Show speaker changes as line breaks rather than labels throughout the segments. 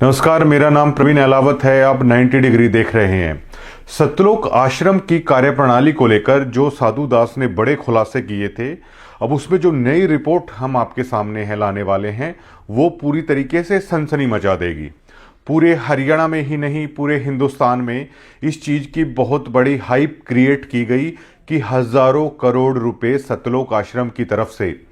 नमस्कार, मेरा नाम प्रवीण अहलावत है। आप 90 डिग्री देख रहे हैं। सतलोक आश्रम की कार्यप्रणाली को लेकर जो साधु दास ने बड़े खुलासे किए थे, अब उसमें जो नई रिपोर्ट हम आपके सामने है लाने वाले हैं, वो पूरी तरीके से सनसनी मचा देगी। पूरे हरियाणा में ही नहीं, पूरे हिंदुस्तान में इस चीज़ की बहुत बड़ी हाइप क्रिएट की गई कि हजारों करोड़ रुपए सतलोक आश्रम की तरफ से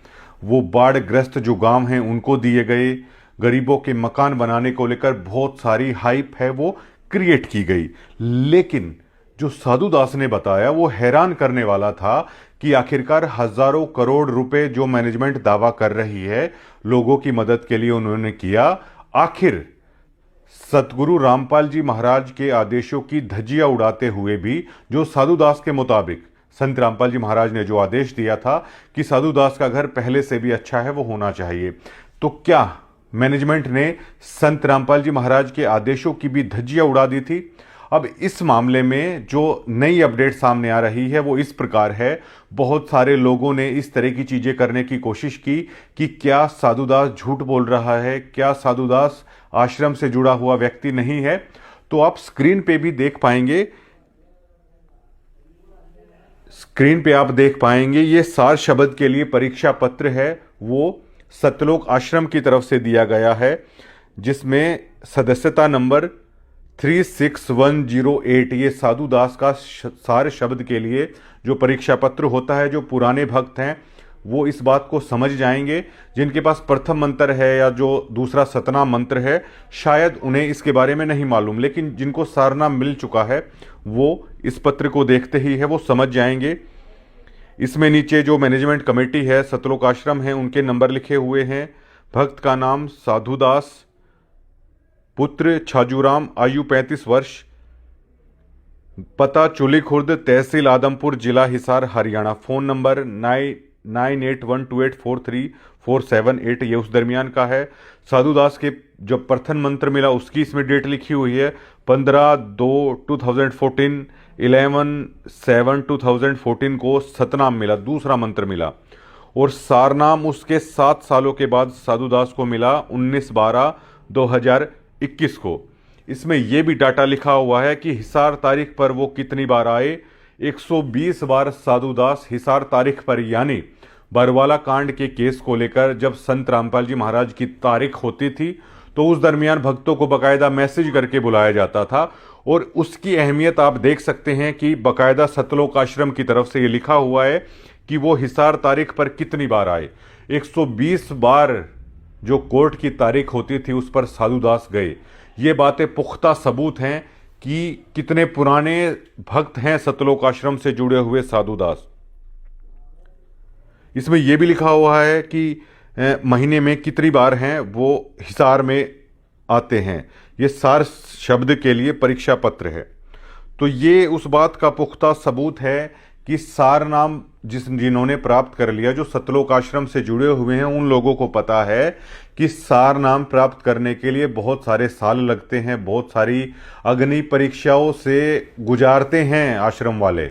वो बाढ़ग्रस्त जो गांव हैं उनको दिए गए। गरीबों के मकान बनाने को लेकर बहुत सारी हाइप है वो क्रिएट की गई। लेकिन जो साधु दास ने बताया वो हैरान करने वाला था कि आखिरकार हजारों करोड़ रुपए जो मैनेजमेंट दावा कर रही है लोगों की मदद के लिए उन्होंने किया, आखिर सतगुरु रामपाल जी महाराज के आदेशों की धज्जियां उड़ाते हुए भी, जो साधु दास के मुताबिक संत रामपाल जी महाराज ने जो आदेश दिया था कि साधु दास का घर पहले से भी अच्छा है वो होना चाहिए, तो क्या मैनेजमेंट ने संत रामपाल जी महाराज के आदेशों की भी धज्जियां उड़ा दी थी? अब इस मामले में जो नई अपडेट सामने आ रही है वो इस प्रकार है। बहुत सारे लोगों ने इस तरह की चीजें करने की कोशिश की कि क्या साधुदास झूठ बोल रहा है, क्या साधुदास आश्रम से जुड़ा हुआ व्यक्ति नहीं है। तो आप स्क्रीन पे भी देख पाएंगे, स्क्रीन पे आप देख पाएंगे ये सार शब्द के लिए परीक्षा पत्र है, वो सतलोक आश्रम की तरफ से दिया गया है, जिसमें सदस्यता नंबर 36108 ये साधु दास का सार शब्द के लिए जो परीक्षा पत्र होता है। जो पुराने भक्त हैं वो इस बात को समझ जाएंगे, जिनके पास प्रथम मंत्र है या जो दूसरा सतनाम मंत्र है शायद उन्हें इसके बारे में नहीं मालूम, लेकिन जिनको सारनाम मिल चुका है वो इस पत्र को देखते ही है वो समझ जाएंगे। इसमें नीचे जो मैनेजमेंट कमेटी है सतलोक आश्रम है उनके नंबर लिखे हुए हैं। भक्त का नाम साधुदास, पुत्र छाजूराम, आयु 35 वर्ष, पता चुली खुर्द, तहसील आदमपुर, जिला हिसार, हरियाणा। फोन नंबर 9812843478, ये उस दरमियान का है। साधुदास के जब प्रथम मंत्र मिला उसकी इसमें डेट लिखी हुई है 15/2/2014, 11/7/2014 को सतनाम मिला, दूसरा मंत्र मिला, और सारनाम उसके 7 सालों के बाद साधुदास को मिला 19/12/2021 को। इसमें यह भी डाटा लिखा हुआ है कि हिसार तारीख पर वो कितनी बार आए, 120 बार साधुदास हिसार तारीख पर, यानी बरवाला कांड के केस को लेकर जब संत रामपाल जी महाराज की तारीख होती थी तो उस दरमियान भक्तों को बकायदा मैसेज करके बुलाया जाता था। और उसकी अहमियत आप देख सकते हैं कि बकायदा सतलोक आश्रम की तरफ से ये लिखा हुआ है कि वो हिसार तारीख पर कितनी बार आए। 120 बार जो कोर्ट की तारीख होती थी उस पर साधुदास गए। ये बातें पुख्ता सबूत हैं कि कितने पुराने भक्त हैं सतलोक आश्रम से जुड़े हुए साधुदास। इसमें यह भी लिखा हुआ है कि महीने में कितनी बार हैं वो हिसार में आते हैं। ये सार शब्द के लिए परीक्षा पत्र है। तो ये उस बात का पुख्ता सबूत है कि सार नाम जिन्होंने प्राप्त कर लिया, जो सतलोक आश्रम से जुड़े हुए हैं, उन लोगों को पता है कि सार नाम प्राप्त करने के लिए बहुत सारे साल लगते हैं, बहुत सारी अग्नि परीक्षाओं से गुजारते हैं आश्रम वाले।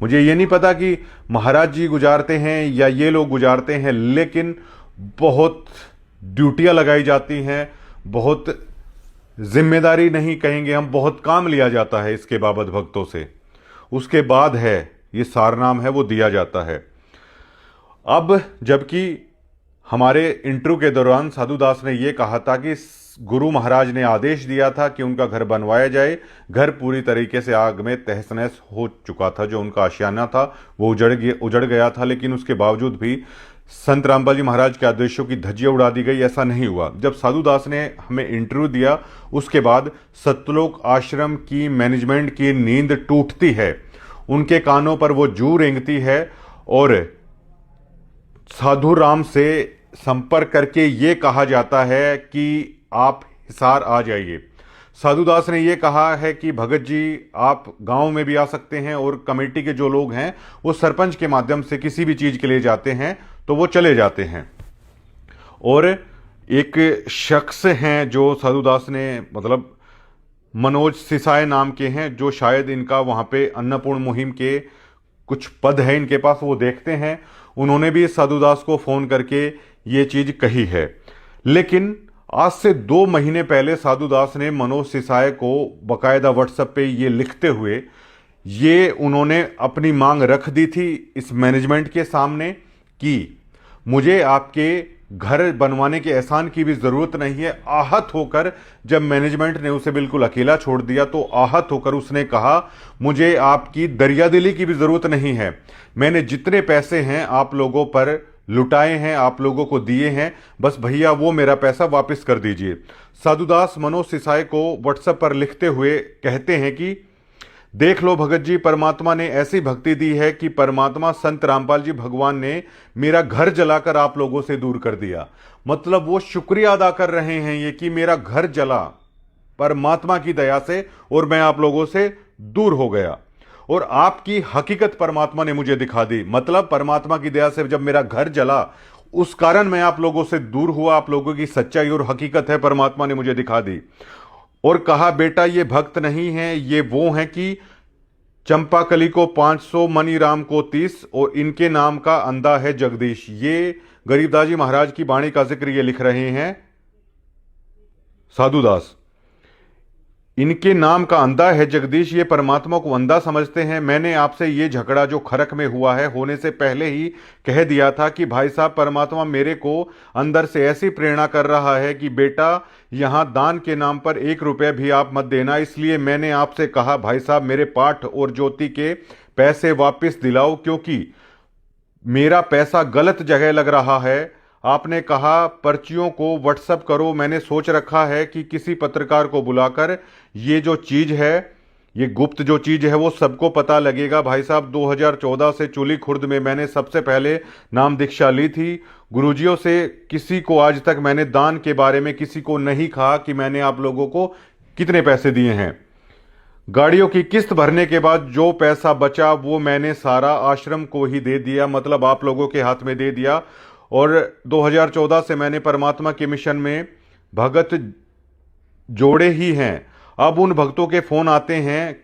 मुझे ये नहीं पता कि महाराज जी गुजारते हैं या ये लोग गुजारते हैं, लेकिन बहुत ड्यूटियां लगाई जाती हैं, बहुत जिम्मेदारी नहीं कहेंगे हम, बहुत काम लिया जाता है इसके बाबत भक्तों से। उसके बाद है ये सारनाम है वो दिया जाता है। अब जबकि हमारे इंटरव्यू के दौरान साधुदास ने यह कहा था कि गुरु महाराज ने आदेश दिया था कि उनका घर बनवाया जाए। घर पूरी तरीके से आग में तहस नहस हो चुका था, जो उनका आशियाना था वो उजड़ गया था, लेकिन उसके बावजूद भी संत रामपाल जी महाराज के आदेशों की धज्जियां उड़ा दी गई। ऐसा नहीं हुआ। जब साधुदास ने हमें इंटरव्यू दिया उसके बाद सतलोक आश्रम की मैनेजमेंट की नींद टूटती है, उनके कानों पर वो जू रेंगती है और साधु राम से संपर्क करके ये कहा जाता है कि आप हिसार आ जाइए। साधुदास ने यह कहा है कि भगत जी आप गांव में भी आ सकते हैं, और कमेटी के जो लोग हैं वो सरपंच के माध्यम से किसी भी चीज के लिए जाते हैं तो वो चले जाते हैं। और एक शख्स हैं जो साधुदास ने, मतलब मनोज सिसाए नाम के हैं, जो शायद इनका वहां पे अन्नपूर्ण मुहिम के कुछ पद है इनके पास, वो देखते हैं। उन्होंने भी साधुदास को फोन करके ये चीज कही है। लेकिन आज से 2 महीने पहले साधु दास ने मनोज सिसाए को बकायदा व्हाट्सएप पे ये लिखते हुए ये उन्होंने अपनी मांग रख दी थी इस मैनेजमेंट के सामने कि मुझे आपके घर बनवाने के एहसान की भी ज़रूरत नहीं है। आहत होकर जब मैनेजमेंट ने उसे बिल्कुल अकेला छोड़ दिया तो आहत होकर उसने कहा मुझे आपकी दरियादिली की भी ज़रूरत नहीं है। मैंने जितने पैसे हैं आप लोगों पर लुटाए हैं, आप लोगों को दिए हैं, बस भैया वो मेरा पैसा वापस कर दीजिए। साधुदास मनोज सिसाए को व्हाट्सएप पर लिखते हुए कहते हैं कि देख लो भगत जी, परमात्मा ने ऐसी भक्ति दी है कि परमात्मा संत रामपाल जी भगवान ने मेरा घर जलाकर आप लोगों से दूर कर दिया। मतलब वो शुक्रिया अदा कर रहे हैं ये कि मेरा घर जला परमात्मा की दया से और मैं आप लोगों से दूर हो गया और आपकी हकीकत परमात्मा ने मुझे दिखा दी। मतलब परमात्मा की दया से जब मेरा घर जला उस कारण मैं आप लोगों से दूर हुआ, आप लोगों की सच्चाई और हकीकत है परमात्मा ने मुझे दिखा दी। और कहा बेटा ये भक्त नहीं है, ये वो हैं कि चंपाकली को 500 मनीराम को 30 और इनके नाम का अंधा है जगदीश। ये गरीबदास जी महाराज की वाणी का जिक्र ये लिख रहे हैं साधुदास। इनके नाम का अंधा है जगदीश, ये परमात्मा को अंधा समझते हैं। मैंने आपसे ये झगड़ा जो खरक में हुआ है होने से पहले ही कह दिया था कि भाई साहब परमात्मा मेरे को अंदर से ऐसी प्रेरणा कर रहा है कि बेटा यहाँ दान के नाम पर 1 रुपया भी आप मत देना। इसलिए मैंने आपसे कहा भाई साहब मेरे पाठ और ज्योति के पैसे वापस दिलाओ क्योंकि मेरा पैसा गलत जगह लग रहा है। आपने कहा पर्चियों को व्हाट्सएप करो, मैंने सोच रखा है कि किसी पत्रकार को बुलाकर ये जो चीज़ है, ये गुप्त जो चीज़ है वो सबको पता लगेगा। भाई साहब 2014 से चुली खुर्द में मैंने सबसे पहले नाम दीक्षा ली थी। गुरुजियों से किसी को आज तक मैंने दान के बारे में किसी को नहीं कहा कि मैंने आप लोगों को कितने पैसे दिए हैं। गाड़ियों की किस्त भरने के बाद जो पैसा बचा वो मैंने सारा आश्रम को ही दे दिया, मतलब आप लोगों के हाथ में दे दिया। और 2014 से मैंने परमात्मा के मिशन में भगत जोड़े ही हैं। अब उन भक्तों के फोन आते हैं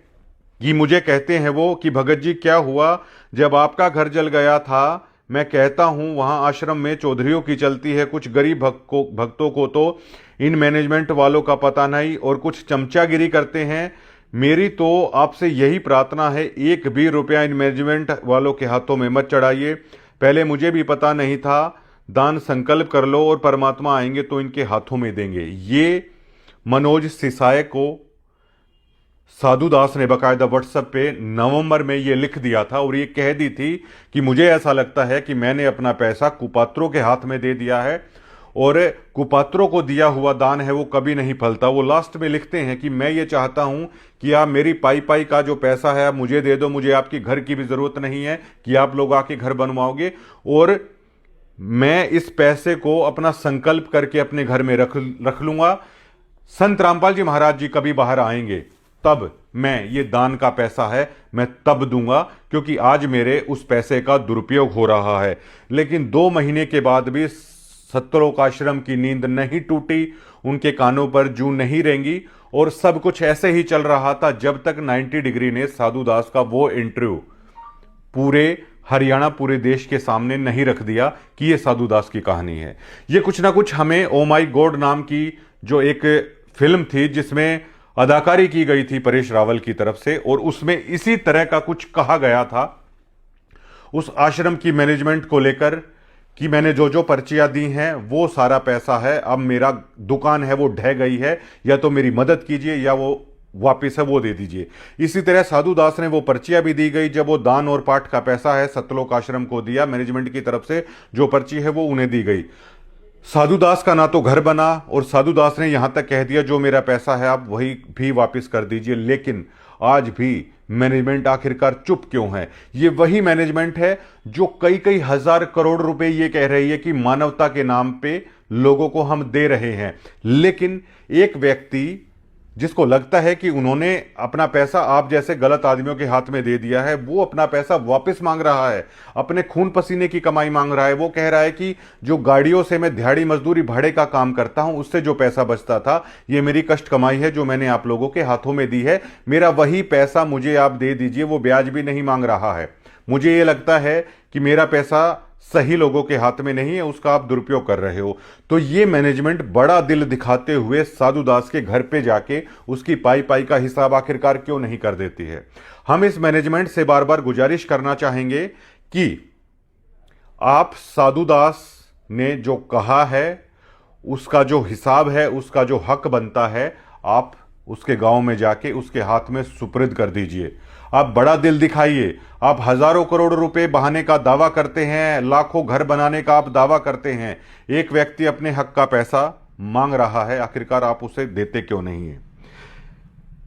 कि मुझे कहते हैं वो कि भगत जी क्या हुआ जब आपका घर जल गया था। मैं कहता हूं वहां आश्रम में चौधरियों की चलती है, कुछ गरीब भक्तों को तो इन मैनेजमेंट वालों का पता नहीं और कुछ चमचागिरी करते हैं। मेरी तो आपसे यही प्रार्थना है 1 भी रुपया इन मैनेजमेंट वालों के हाथों में मत चढ़ाइए। पहले मुझे भी पता नहीं था, दान संकल्प कर लो और परमात्मा आएंगे तो इनके हाथों में देंगे। ये मनोज सिसाए को साधुदास ने बकायदा व्हाट्सएप पे नवंबर में ये लिख दिया था और ये कह दी थी कि मुझे ऐसा लगता है कि मैंने अपना पैसा कुपात्रों के हाथ में दे दिया है और कुपात्रों को दिया हुआ दान है वो कभी नहीं फलता। वो लास्ट में लिखते हैं कि मैं ये चाहता हूं कि आप मेरी पाई पाई का जो पैसा है आप मुझे दे दो, मुझे आपकी घर की भी जरूरत नहीं है कि आप लोग आके घर बनवाओगे और मैं इस पैसे को अपना संकल्प करके अपने घर में रख लूंगा। संत रामपाल जी महाराज जी कभी बाहर आएंगे तब मैं ये दान का पैसा है मैं तब दूंगा, क्योंकि आज मेरे उस पैसे का दुरुपयोग हो रहा है। लेकिन 2 महीने के बाद भी सतलोक आश्रम की नींद नहीं टूटी, उनके कानों पर जूं नहीं रेंगी और सब कुछ ऐसे ही चल रहा था जब तक 90 डिग्री ने साधुदास का वो इंटरव्यू पूरे हरियाणा, पूरे देश के सामने नहीं रख दिया कि ये साधुदास की कहानी है। ये कुछ ना कुछ हमें ओ माई गॉड नाम की जो एक फिल्म थी जिसमें अदाकारी की गई थी परेश रावल की तरफ से और उसमें इसी तरह का कुछ कहा गया था उस आश्रम की मैनेजमेंट को लेकर कि मैंने जो जो पर्चियां दी हैं वो सारा पैसा है, अब मेरा दुकान है वो ढह गई है, या तो मेरी मदद कीजिए या वो वापिस है वो दे दीजिए। इसी तरह साधुदास ने वो पर्चियां भी दी गई जब वो दान और पाठ का पैसा है सतलोक आश्रम को दिया, मैनेजमेंट की तरफ से जो पर्ची है वो उन्हें दी गई। साधुदास का ना तो घर बना और साधुदास ने यहां तक कह दिया जो मेरा पैसा है आप वही भी वापस कर दीजिए। लेकिन आज भी मैनेजमेंट आखिरकार चुप क्यों है? ये वही मैनेजमेंट है जो कई कई हजार करोड़ रुपए ये कह रही है कि मानवता के नाम पे लोगों को हम दे रहे हैं, लेकिन एक व्यक्ति जिसको लगता है कि उन्होंने अपना पैसा आप जैसे गलत आदमियों के हाथ में दे दिया है, वो अपना पैसा वापस मांग रहा है, अपने खून पसीने की कमाई मांग रहा है। वो कह रहा है कि जो गाड़ियों से मैं दिहाड़ी मजदूरी भाड़े का काम करता हूं उससे जो पैसा बचता था ये मेरी कष्ट कमाई है जो मैंने आप लोगों के हाथों में दी है, मेरा वही पैसा मुझे आप दे दीजिए। वो ब्याज भी नहीं मांग रहा है। मुझे ये लगता है कि मेरा पैसा सही लोगों के हाथ में नहीं है, उसका आप दुरुपयोग कर रहे हो। तो ये मैनेजमेंट बड़ा दिल दिखाते हुए साधु दास के घर पे जाके उसकी पाई पाई का हिसाब आखिरकार क्यों नहीं कर देती है। हम इस मैनेजमेंट से बार बार गुजारिश करना चाहेंगे कि आप साधु दास ने जो कहा है उसका जो हिसाब है, उसका जो हक बनता है, आप उसके गांव में जाके उसके हाथ में सुपुर्द कर दीजिए। आप बड़ा दिल दिखाइए। आप हजारों करोड़ रुपए बहाने का दावा करते हैं, लाखों घर बनाने का आप दावा करते हैं। एक व्यक्ति अपने हक का पैसा मांग रहा है, आखिरकार आप उसे देते क्यों नहीं है।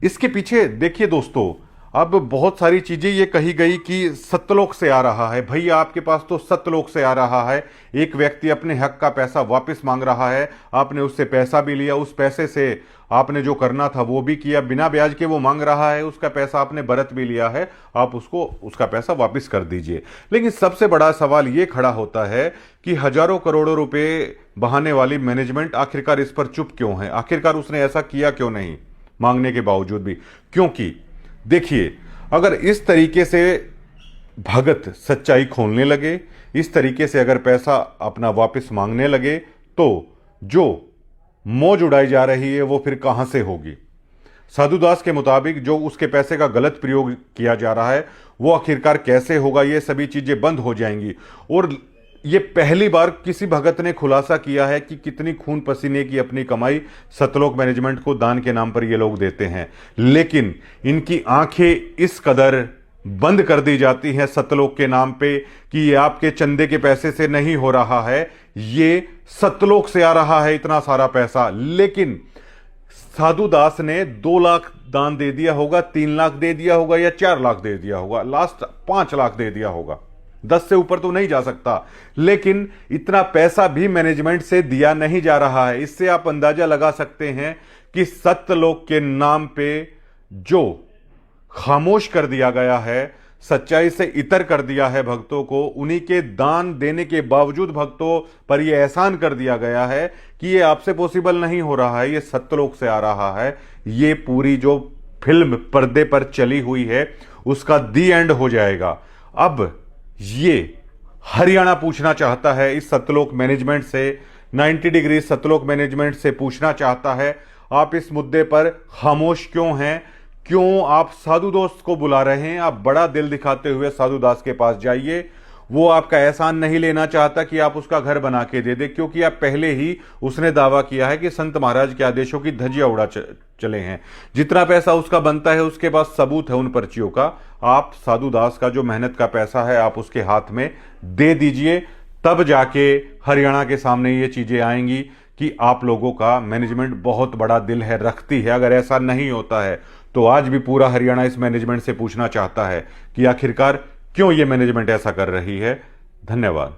इसके पीछे देखिए दोस्तों, अब बहुत सारी चीजें ये कही गई कि सतलोक से आ रहा है। भैया आपके पास तो सतलोक से आ रहा है। एक व्यक्ति अपने हक का पैसा वापस मांग रहा है, आपने उससे पैसा भी लिया, उस पैसे से आपने जो करना था वो भी किया, बिना ब्याज के वो मांग रहा है, उसका पैसा आपने बरत भी लिया है, आप उसको उसका पैसा वापस कर दीजिए। लेकिन सबसे बड़ा सवाल ये खड़ा होता है कि हजारों करोड़ों रुपए बहाने वाली मैनेजमेंट आखिरकार इस पर चुप क्यों है, आखिरकार उसने ऐसा किया क्यों नहीं मांगने के बावजूद भी। क्योंकि देखिए, अगर इस तरीके से भगत सच्चाई खोलने लगे, इस तरीके से अगर पैसा अपना वापस मांगने लगे, तो जो मौज उड़ाई जा रही है वो फिर कहां से होगी। साधु दास के मुताबिक जो उसके पैसे का गलत प्रयोग किया जा रहा है वो आखिरकार कैसे होगा, ये सभी चीजें बंद हो जाएंगी। और ये पहली बार किसी भगत ने खुलासा किया है कि कितनी खून पसीने की अपनी कमाई सतलोक मैनेजमेंट को दान के नाम पर ये लोग देते हैं। लेकिन इनकी आंखें इस कदर बंद कर दी जाती हैं सतलोक के नाम पे कि ये आपके चंदे के पैसे से नहीं हो रहा है, ये सतलोक से आ रहा है इतना सारा पैसा। लेकिन साधु दास ने 2 लाख दान दे दिया होगा, 3 लाख दे दिया होगा या 4 लाख दे दिया होगा, लास्ट 5 लाख दे दिया होगा, 10 से ऊपर तो नहीं जा सकता। लेकिन इतना पैसा भी मैनेजमेंट से दिया नहीं जा रहा है। इससे आप अंदाजा लगा सकते हैं कि सतलोक के नाम पे जो खामोश कर दिया गया है, सच्चाई से इतर कर दिया है भक्तों को, उन्हीं के दान देने के बावजूद भक्तों पर यह एहसान कर दिया गया है कि ये आपसे पॉसिबल नहीं हो रहा है, ये सतलोक से आ रहा है। ये पूरी जो फिल्म पर्दे पर चली हुई है उसका दी एंड हो जाएगा। अब ये हरियाणा पूछना चाहता है इस सतलोक मैनेजमेंट से, 90 डिग्री सतलोक मैनेजमेंट से पूछना चाहता है, आप इस मुद्दे पर खामोश क्यों हैं, क्यों आप साधु दास को बुला रहे हैं। आप बड़ा दिल दिखाते हुए साधु दास के पास जाइए। वो आपका एहसान नहीं लेना चाहता कि आप उसका घर बना के दे दे, क्योंकि आप पहले ही उसने दावा किया है कि संत महाराज के आदेशों की धज्जियां उड़ा चले हैं। जितना पैसा उसका बनता है उसके पास सबूत है उन पर्चियों का। आप साधु दास का जो मेहनत का पैसा है आप उसके हाथ में दे दीजिए, तब जाके हरियाणा के सामने ये चीजें आएंगी कि आप लोगों का मैनेजमेंट बहुत बड़ा दिल है, रखती है। अगर ऐसा नहीं होता है तो आज भी पूरा हरियाणा इस मैनेजमेंट से पूछना चाहता है कि आखिरकार क्यों ये मैनेजमेंट ऐसा कर रही है। धन्यवाद।